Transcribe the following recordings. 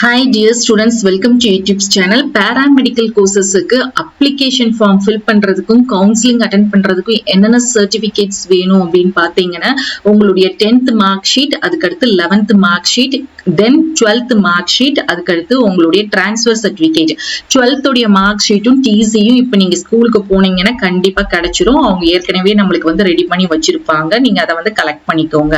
Hi dear students, welcome to YouTube channel. Paramedical courses application form fill பண்றதுக்கும் counseling attend பண்றதுக்கும் என்னென்ன certificates வேணும் அப்படினு பாத்தீங்கன்னா உங்களுடைய 10th mark sheet, அதுக்கு அடுத்து 11th mark sheet, then 12th mark sheet, அதுக்கு அடுத்து உங்களுடைய transfer certificate. 12th உடைய mark sheetம் TCயும் இப்போ நீங்க ஸ்கூலுக்கு போனீங்கன்னா கண்டிப்பா கிடைச்சிரும். அவங்க ஏற்கனவே நமக்கு வந்து ரெடி பண்ணி வச்சிருப்பாங்க. நீங்க அதை வந்து கலெக்ட் பண்ணிக்கோங்க.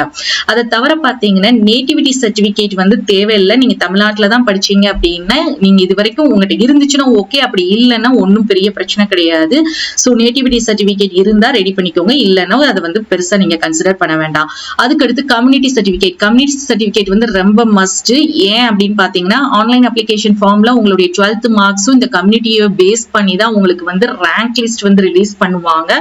அதை தவிர பாத்தீங்கன்னா நேட்டிவிட்டி சர்டிபிகேட் வந்து தேவையில்லை. நீங்க தமிழ்நாட்டுல தான் படிச்சீங்க அப்படின்னா நீங்க இது வரைக்கும் உங்ககிட்ட இருந்துச்சுன்னா ஓகே, அப்படி இல்லைன்னா ஒன்னும் பெரிய பிரச்சனை கிடையாது. சோ நேட்டிவிட்டி சர்டிபிகேட் இருந்தா ரெடி பண்ணிக்கோங்க, இல்லைன்னா அதை வந்து பெருசா நீங்க கன்சிடர் பண்ண வேண்டாம். அதுக்கு அடுத்து கம்யூனிட்டி சர்டிபிகேட் வந்து ரொம்ப மஸ்ட். ஏன் அப்படின்னு பாத்தீங்கன்னா ஆன்லைன் அப்ளிகேஷன் ஃபார்ம்ல உங்களுடைய 12th மார்க்ஸும் இந்த கம்யூனிட்டியை பேஸ் பண்ணி தான் உங்களுக்கு வந்து ரேங்க் லிஸ்ட் வந்து ரிலீஸ் பண்ணுவாங்க.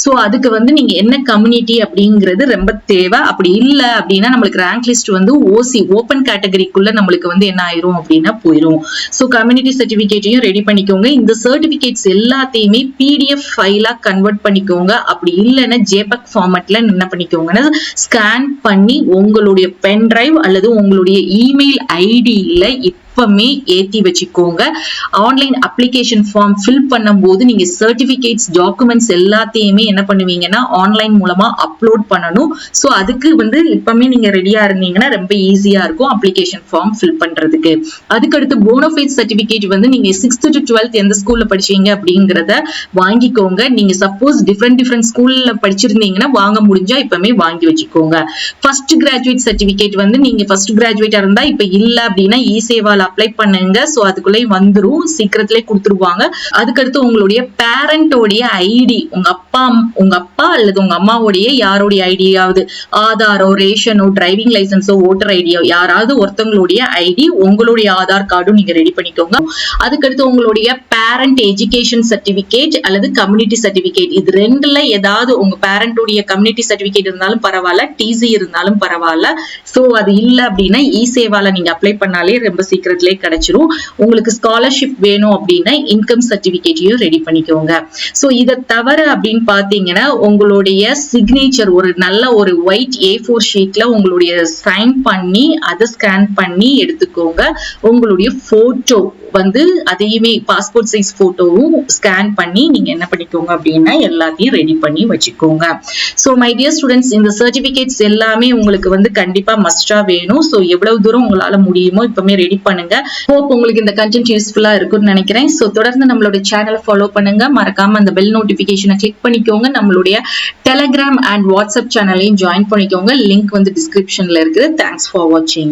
சோ அதுக்கு வந்து நீங்க என்ன கம்யூனிட்டி அப்படிங்கிறது ரொம்ப தேவை. அப்படி இல்லை அப்படின்னா நம்மளுக்கு ரேங்க் லிஸ்ட் வந்து ஓசி ஓபன் கேட்டகரிக்குள்ள நம்மளுக்கு வந்து என்ன ஆயிரும் அப்படின்னா போயிடும். சோ கம்யூனிட்டி சர்டிபிகேட்டையும் ரெடி பண்ணிக்கோங்க. இந்த சர்டிபிகேட்ஸ் எல்லாத்தையுமே PDF ஃபைலா கன்வெர்ட் பண்ணிக்கோங்க. அப்படி இல்லைன்னா JPEG ஃபார்மட்ல என்ன பண்ணிக்கோங்கன்னா ஸ்கேன் பண்ணி உங்களுடைய பென் டிரைவ் அல்லது உங்களுடைய இமெயில் ஐடியில எப்பவுமே ஏத்தி வச்சுக்கோங்க. ஆன்லைன் அப்ளிகேஷன் ஃபார்ம் ஃபில் பண்ணும்போது நீங்க சர்டிபிகேட்ஸ் டாக்குமெண்ட்ஸ் எல்லாத்தையுமே என்ன பண்ணுவீங்கன்னா ஆன்லைன் மூலமா அப்லோட் பண்ணணும். சோ அதுக்கு வந்து எப்பவுமே நீங்க ரெடியா இருந்தீங்கன்னா ரொம்ப ஈஸியா இருக்கும் அப்ளிகேஷன் ஃபார்ம் ஃபில் பண்றதுக்கு. அதுக்கடுத்து போனோஃபைட் சர்டிபிகேட் வந்து நீங்க 6th to 12th எந்த ஸ்கூல்ல படிச்சீங்க அப்படிங்கறத வாங்கிக்கோங்க. நீங்க சப்போஸ் டிஃபரெண்ட் ஸ்கூல்ல படிச்சிருந்தீங்கன்னா வாங்க முடிஞ்சா இப்பவுமே வாங்கி வச்சுக்கோங்க. ஃபர்ஸ்ட் கிராஜுவேட் சர்டிபிகேட் வந்து நீங்க ஃபர்ஸ்ட் கிராஜுவேட்டா இருந்தா இப்ப இல்ல அப்படின்னா இசேவால அப்ளை பண்ணுங்க. சோ அதுக்குள்ளே வந்துரும், சீக்கிரத்திலே கொடுத்துருவாங்க. அதுக்கடுத்து உங்களுடைய பேரண்டோடைய ஐடி, உங்க அப்பா அல்லது உங்க அம்மாவுடைய யாருடைய ஐடியாவது ஆதாரோ ரேஷனோ டிரைவிங் லைசன்ஸோ ஓட்டர் ஐடியோ யாராவது ஒருத்தவங்களுடைய ஐடி உங்களுடைய ஆதார் கார்டும் நீங்க ரெடி பண்ணிக்கோங்க. அதுக்கடுத்து உங்களுடைய பேரண்ட் எஜுகேஷன் சர்டிபிகேட் அல்லது கம்யூனிட்டி சர்டிபிகேட், இது ரெண்டுல ஏதாவது உங்க பேரண்டோடைய கம்யூனிட்டி சர்டிபிகேட் இருந்தாலும் பரவாயில்ல, TC இருந்தாலும் பரவாயில்ல. சோ அது இல்ல அப்படின்னா இசேவால நீங்க அப்ளை பண்ணாலே ரொம்ப சீக்கிரம் கிடைச்சிரும். உங்களுக்கு ஸ்காலர்ஷிப் வேணும் அப்படின்னா இன்கம் சர்டிபிகேட்டையும் ரெடி பண்ணிக்கோங்க. சோ இதை தவிர அப்படின்னு பாத்தீங்கன்னா உங்களுடைய சிக்னேச்சர் ஒரு நல்ல ஒரு ஒயிட் A4 ஷீட்ல உங்களுடைய சைன் பண்ணி அதை ஸ்கேன் பண்ணி எடுத்துக்கோங்க. உங்களுடைய போட்டோ வந்து அதையுமே பாஸ்போர்ட் சைஸ் போட்டோவும் ஸ்கேன் பண்ணி நீங்க என்ன பண்ணிக்கோங்க அப்படின்னா எல்லாத்தையும் ரெடி பண்ணி வச்சுக்கோங்க. சோ மை டியர் ஸ்டூடெண்ட்ஸ், இந்த சர்டிபிகேட்ஸ் எல்லாமே உங்களுக்கு வந்து கண்டிப்பா மஸ்டா வேணும். சோ எவ்வளவு தூரம் உங்களால முடியுமோ இப்பவுமே ரெடி பண்ணுங்க. ஹோப் உங்களுக்கு இந்த கண்டென்ட் யூஸ்ஃபுல்லா இருக்கும்னு நினைக்கிறேன். சோ தொடர்ந்து நம்மளுடைய சேனலை ஃபாலோ பண்ணுங்க. மறக்காம அந்த பெல் நோட்டிபிகேஷனை கிளிக் பண்ணிக்கோங்க. நம்மளுடைய டெலிகிராம் அண்ட் வாட்ஸ்அப் சேனலையும் ஜாயின் பண்ணிக்கோங்க. லிங்க் வந்து டிஸ்கிரிப்ஷன்ல இருக்குது. தேங்க்ஸ் ஃபார் வாட்சிங்.